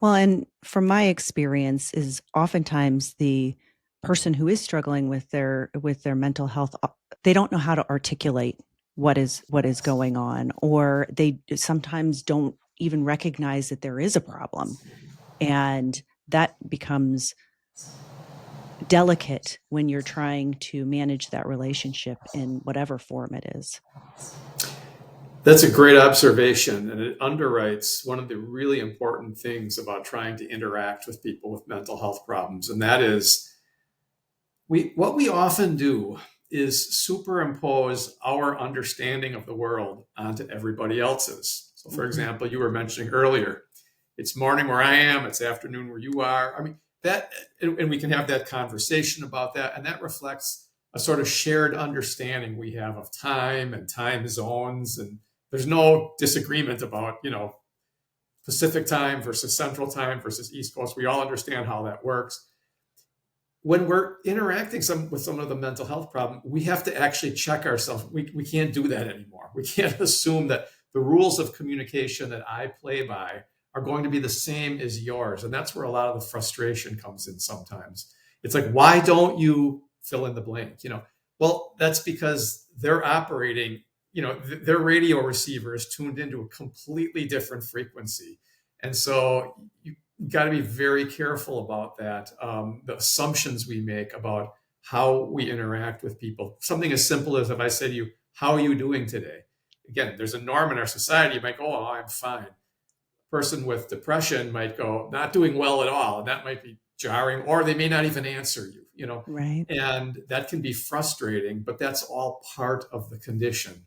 Well, and from my experience is oftentimes the person who is struggling with their mental health, they don't know how to articulate what is going on, or they sometimes don't even recognize that there is a problem. And that becomes delicate when you're trying to manage that relationship in whatever form it is. That's a great observation, and it underwrites one of the really important things about trying to interact with people with mental health problems, and that is what we often do is superimpose our understanding of the world onto everybody else's. So, for Mhm. example, you were mentioning earlier, it's morning where I am, it's afternoon where you are. I mean, that, and we can have that conversation about that, and that reflects a sort of shared understanding we have of time and time zones, and there's no disagreement about, Pacific time versus Central time versus East Coast. We all understand how that works. When we're interacting with someone with a mental health problem, we have to actually check ourselves. We can't do that anymore. We can't assume that the rules of communication that I play by are going to be the same as yours. And that's where a lot of the frustration comes in sometimes. It's like, why don't you fill in the blank? Well, that's because they're operating, their radio receiver is tuned into a completely different frequency. And so you got to be very careful about that. The assumptions we make about how we interact with people. Something as simple as if I say to you, "How are you doing today?" Again, there's a norm in our society. You might go, "Oh, I'm fine." A person with depression might go, "Not doing well at all," and that might be jarring, or they may not even answer you. Right. And that can be frustrating. But that's all part of the condition.